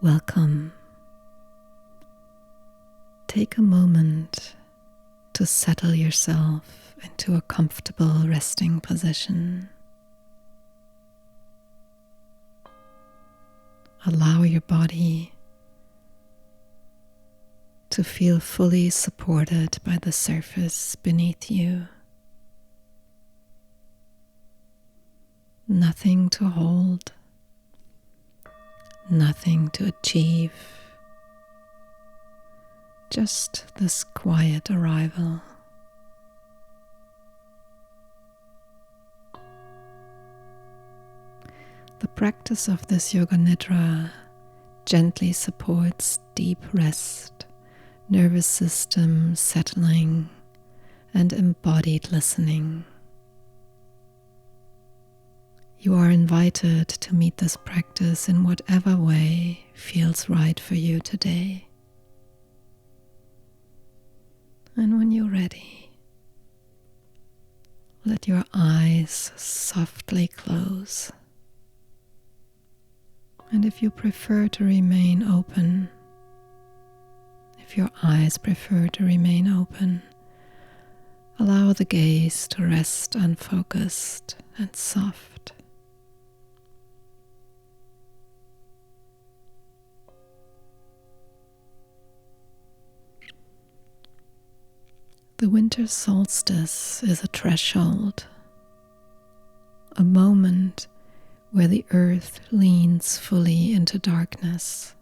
Welcome. Take a moment to settle yourself into a comfortable resting position. Allow your body to feel fully supported by the surface beneath you. Nothing to hold, nothing to achieve, just this quiet arrival. The practice of this Yoga Nidra gently supports deep rest, nervous system settling, and embodied listening. You are invited to meet this practice in whatever way feels right for you today. And when you're ready, let your eyes softly close. And if you prefer to remain open, if your eyes prefer to remain open, allow the gaze to rest unfocused and soft. The winter solstice is a threshold, a moment where the earth leans fully into darkness,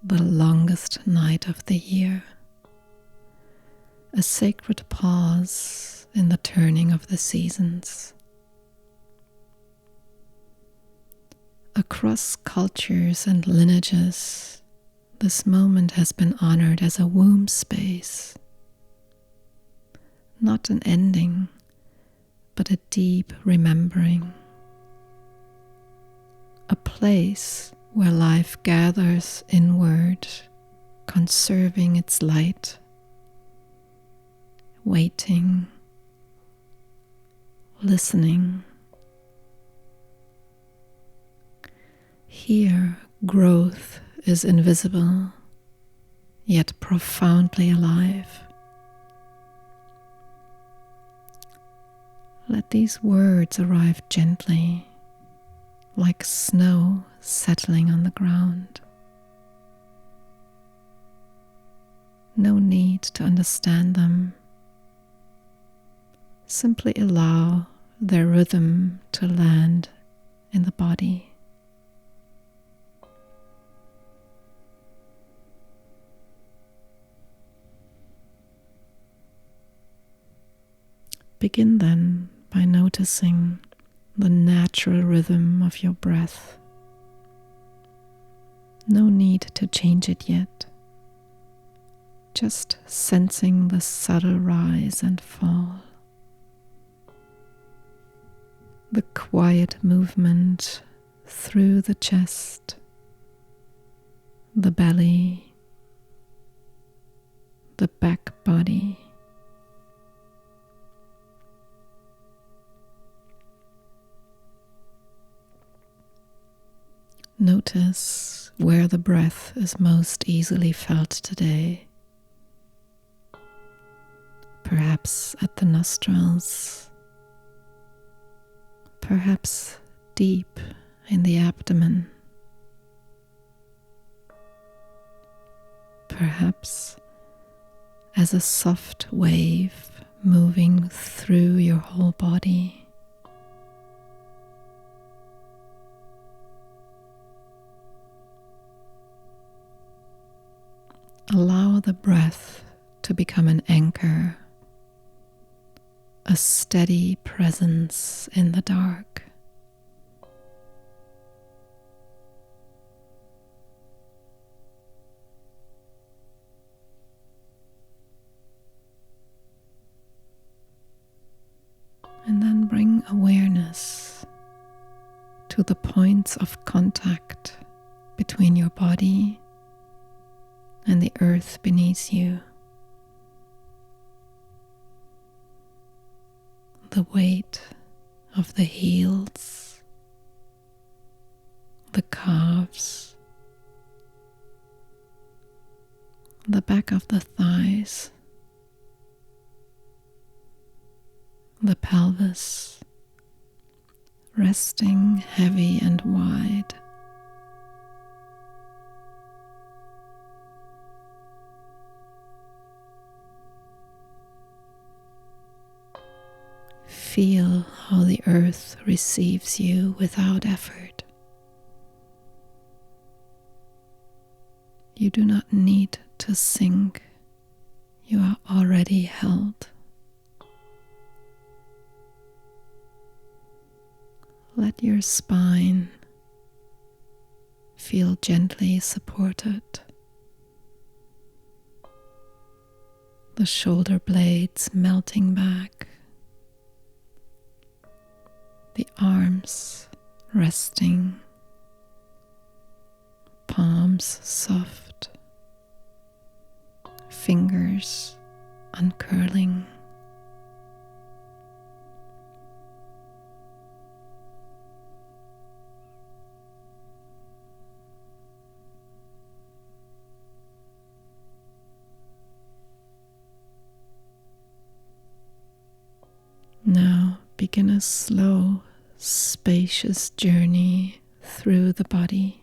the longest night of the year, a sacred pause in the turning of the seasons. Across cultures and lineages, this moment has been honored as a womb space, not an ending, but a deep remembering. A place where life gathers inward, conserving its light, waiting, listening. Here, growth is invisible, yet profoundly alive. Let these words arrive gently, like snow settling on the ground. No need to understand them. Simply allow their rhythm to land in the body. Begin then by noticing the natural rhythm of your breath. No need to change it yet. Just sensing the subtle rise and fall. The quiet movement through the chest, the belly, the back body. Notice where the breath is most easily felt today. Perhaps at the nostrils, perhaps deep in the abdomen, perhaps as a soft wave moving through your whole body. Allow the breath to become an anchor, a steady presence in the dark. And then bring awareness to the points of contact between your body and the earth beneath you. The weight of the heels, the calves, the back of the thighs, the pelvis, resting heavy and wide. Feel how the earth receives you without effort. You do not need to sink. You are already held. Let your spine feel gently supported. The shoulder blades melting back. The arms resting. Palms soft. Fingers uncurling. Now begin a slow, spacious journey through the body.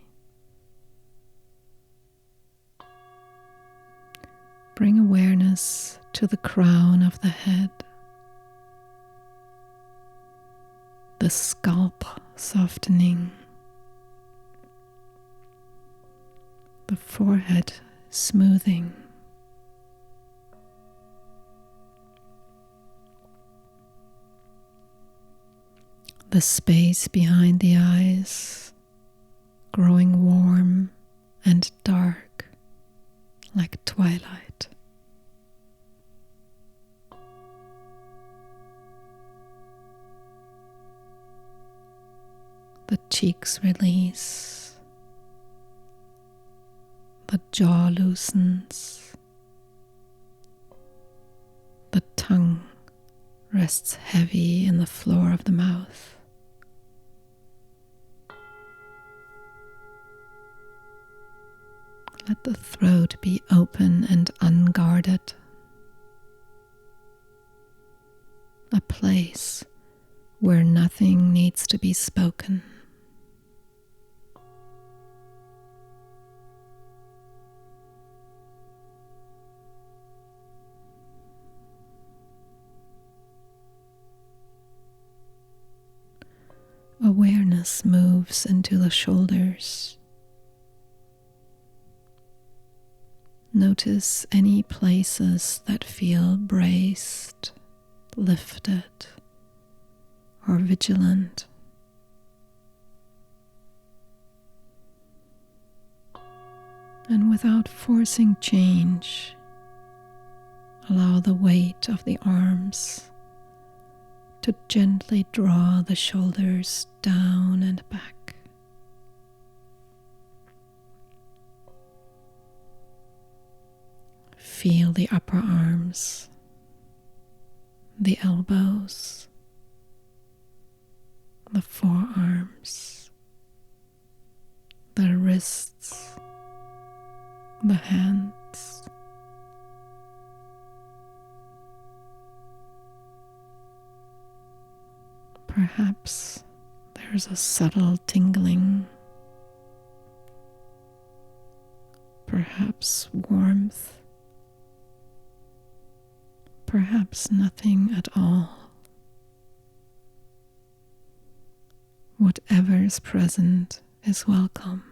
Bring awareness to the crown of the head, the scalp softening, the forehead smoothing. The space behind the eyes growing warm and dark like twilight. The cheeks release. The jaw loosens. The tongue rests heavy in the floor of the mouth. Let the throat be open and unguarded. A place where nothing needs to be spoken. Awareness moves into the shoulders. Notice any places that feel braced, lifted, or vigilant. And without forcing change, allow the weight of the arms to gently draw the shoulders down and back. Feel the upper arms, the elbows, the forearms, the wrists, the hands. Perhaps there's a subtle tingling, perhaps warmth, perhaps nothing at all. Whatever is present is welcome.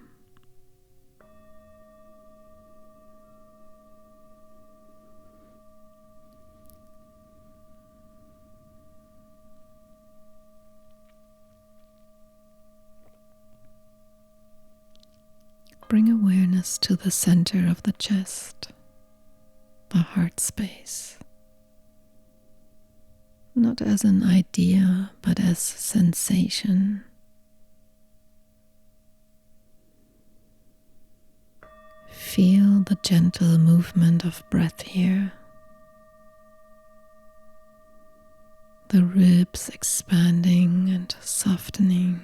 Bring awareness to the center of the chest, the heart space. Not as an idea, but as sensation. Feel the gentle movement of breath here. The ribs expanding and softening.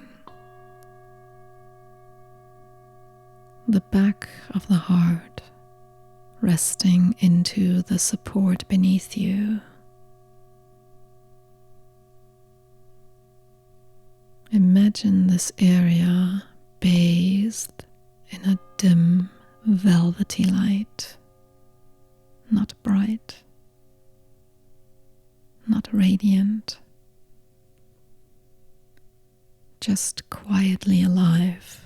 The back of the heart resting into the support beneath you. Imagine this area bathed in a dim, velvety light, not bright, not radiant, just quietly alive.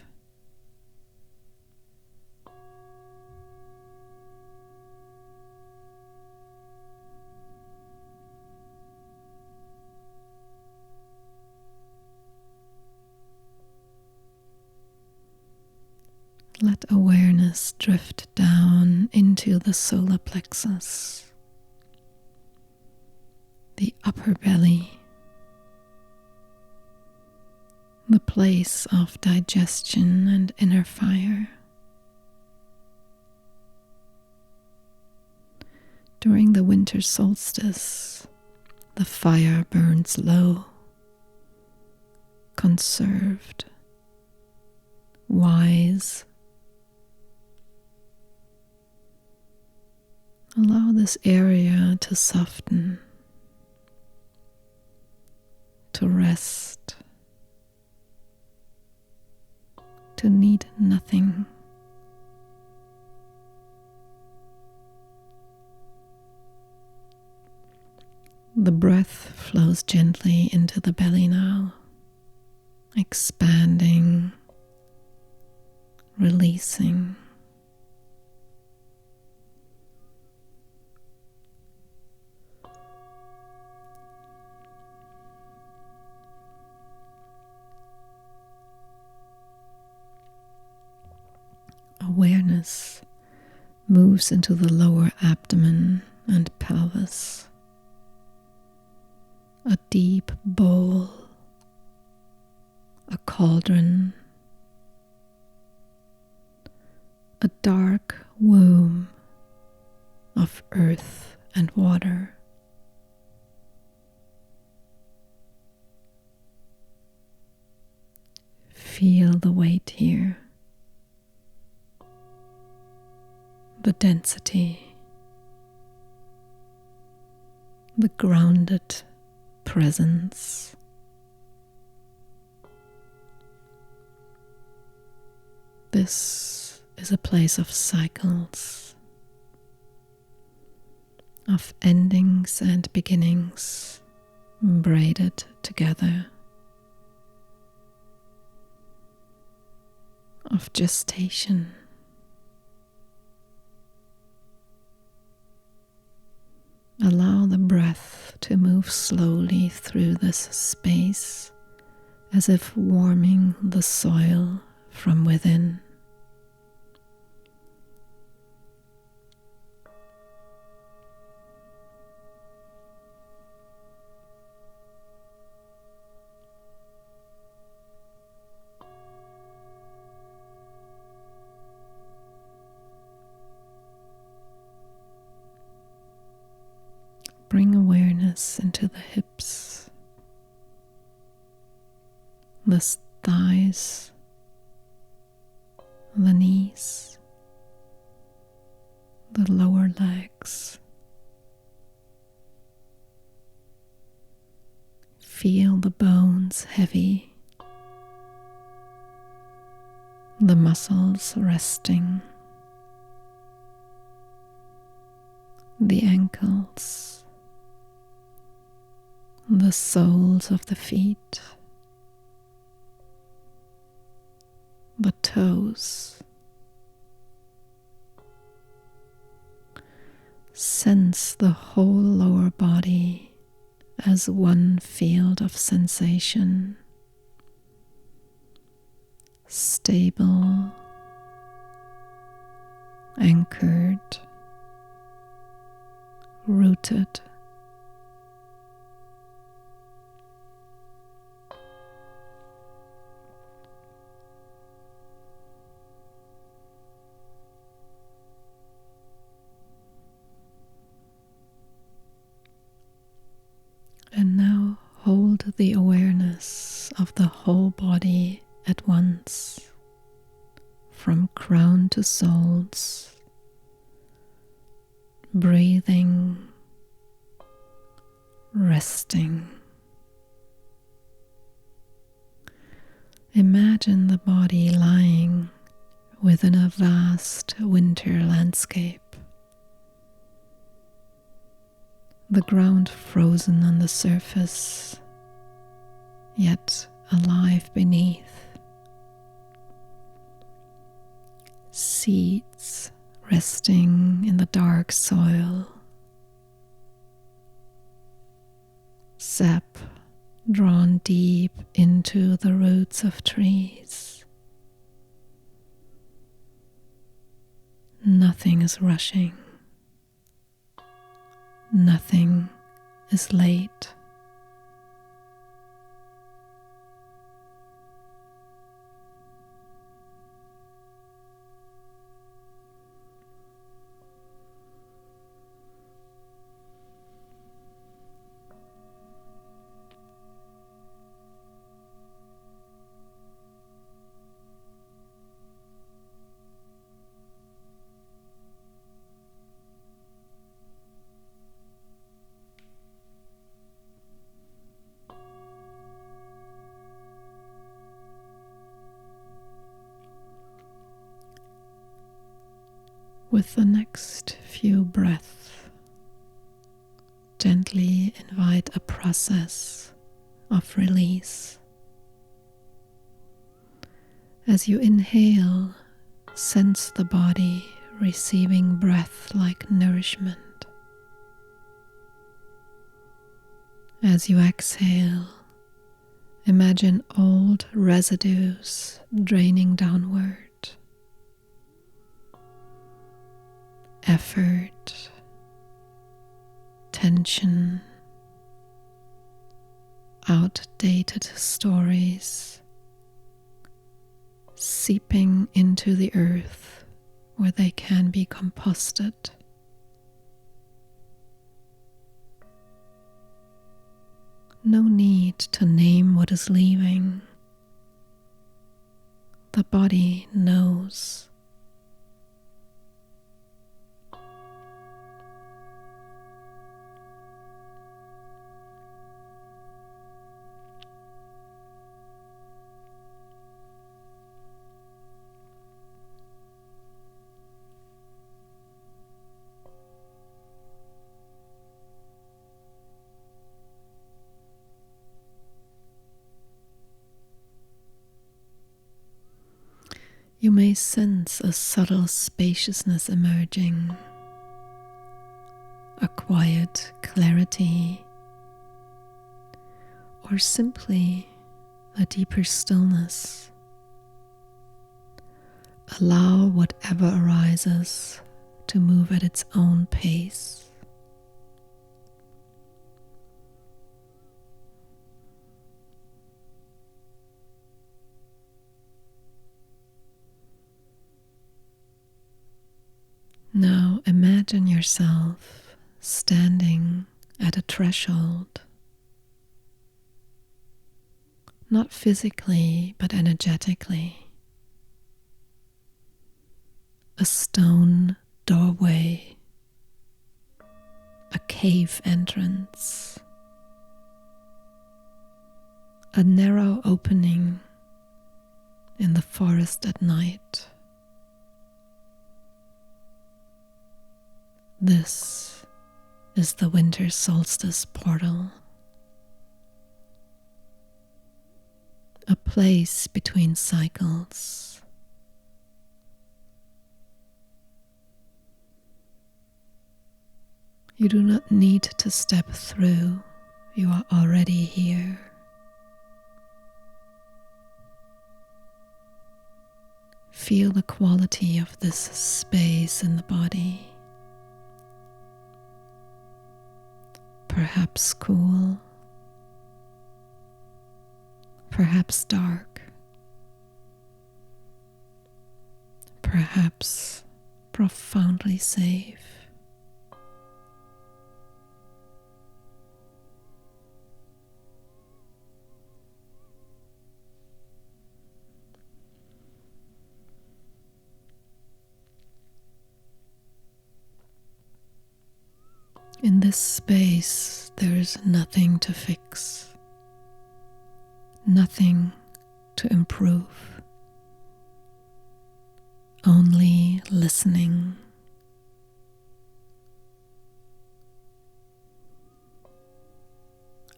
Let awareness drift down into the solar plexus, the upper belly, the place of digestion and inner fire. During the winter solstice, the fire burns low, conserved, wise. Allow this area to soften, to rest, to need nothing. The breath flows gently into the belly now, expanding, releasing. Awareness moves into the lower abdomen and pelvis, a deep bowl, a cauldron, a dark womb of earth and water. Feel the weight here. The density, the grounded presence. This is a place of cycles, of endings and beginnings braided together, of gestation. Allow the breath to move slowly through this space, as if warming the soil from within. Bring awareness into the hips, the thighs, the knees, the lower legs. Feel the bones heavy, the muscles resting, the ankles, the soles of the feet, the toes. Sense the whole lower body as one field of sensation, stable, anchored, rooted. And now hold the awareness of the whole body at once, from crown to soles, breathing, resting. Imagine the body lying within a vast winter landscape. The ground frozen on the surface, yet alive beneath. Seeds resting in the dark soil. Sap drawn deep into the roots of trees. Nothing is rushing. Nothing is late. With the next few breaths, gently invite a process of release. As you inhale, sense the body receiving breath like nourishment. As you exhale, imagine old residues draining downward. Effort, tension, outdated stories seeping into the earth where they can be composted. No need to name what is leaving. The body knows. You may sense a subtle spaciousness emerging, a quiet clarity, or simply a deeper stillness. Allow whatever arises to move at its own pace. Now imagine yourself standing at a threshold, not physically but energetically. A stone doorway, a cave entrance, a narrow opening in the forest at night. This is the winter solstice portal, a place between cycles. You do not need to step through, you are already here. Feel the quality of this space in the body. Perhaps cool, perhaps dark, perhaps profoundly safe. In this space, there is nothing to fix, nothing to improve, only listening.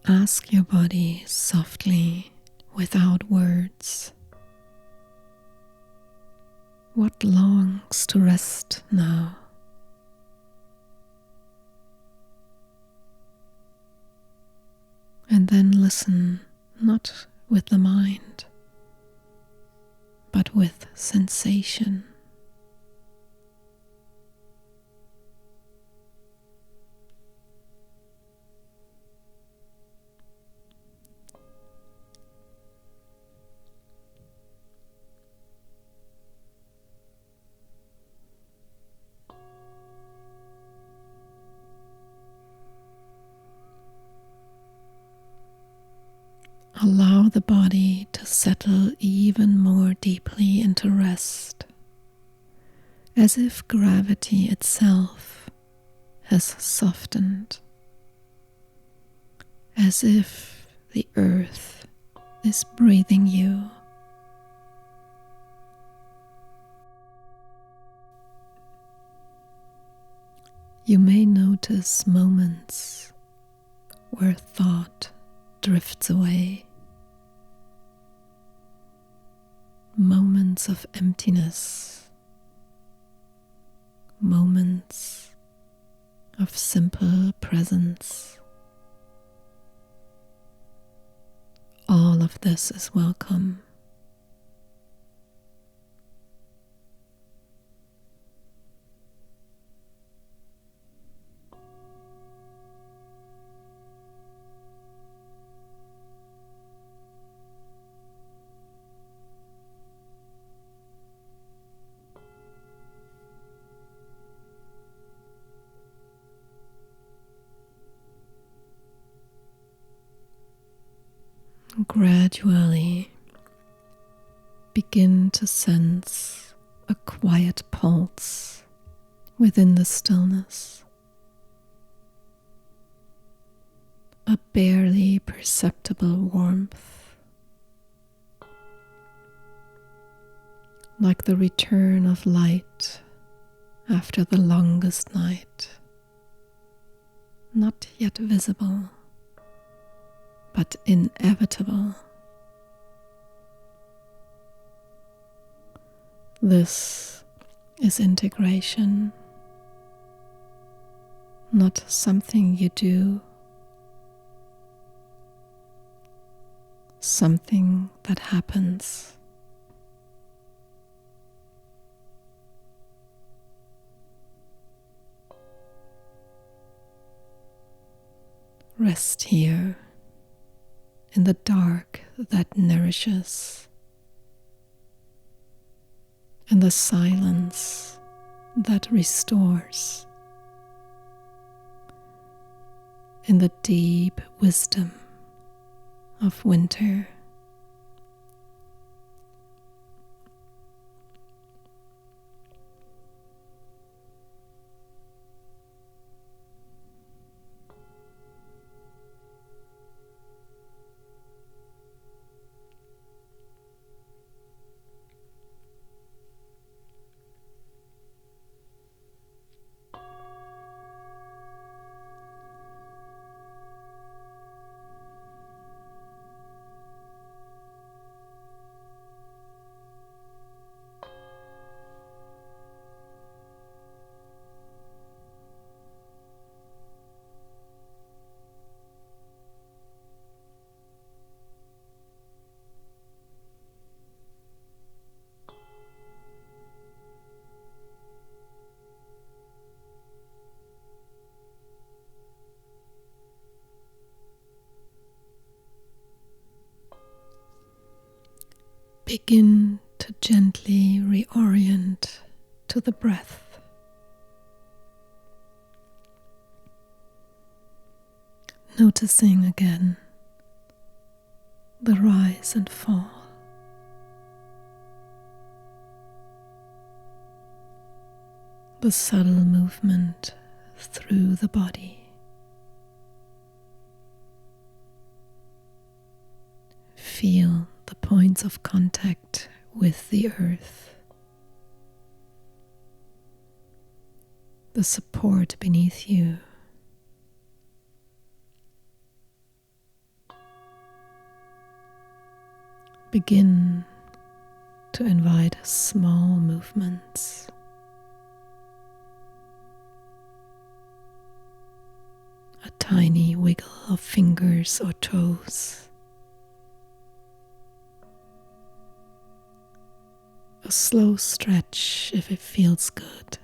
Ask your body softly, without words, what longs to rest now? And then listen, not with the mind, but with sensation. Allow the body to settle even more deeply into rest, as if gravity itself has softened, as if the earth is breathing you. You may notice moments where thought drifts away, moments of emptiness, moments of simple presence. All of this is welcome. Gradually begin to sense a quiet pulse within the stillness, a barely perceptible warmth, like the return of light after the longest night, not yet visible, but inevitable. This is integration, not something you do, something that happens. Rest here in the dark that nourishes, in the silence that restores, in the deep wisdom of winter. Begin to gently reorient to the breath. Noticing again the rise and fall. The subtle movement through the body. feel the points of contact with the earth, the support beneath you. Begin to invite small movements. A tiny wiggle of fingers or toes. A slow stretch if it feels good.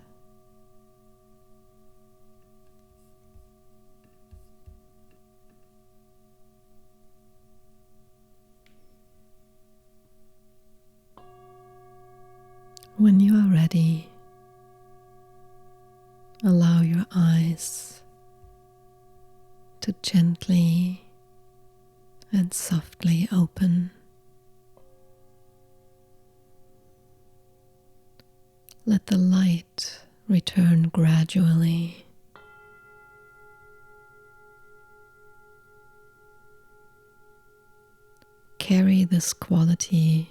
When you are ready, allow your eyes to gently and softly open. Let the light return gradually. Carry this quality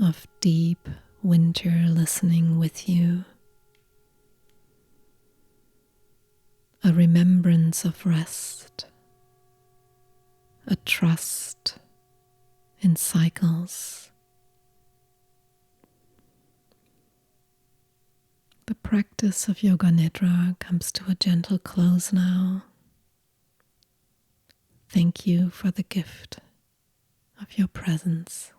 of deep winter listening with you. A remembrance of rest. A trust in cycles. The practice of Yoga Nidra comes to a gentle close now. Thank you for the gift of your presence.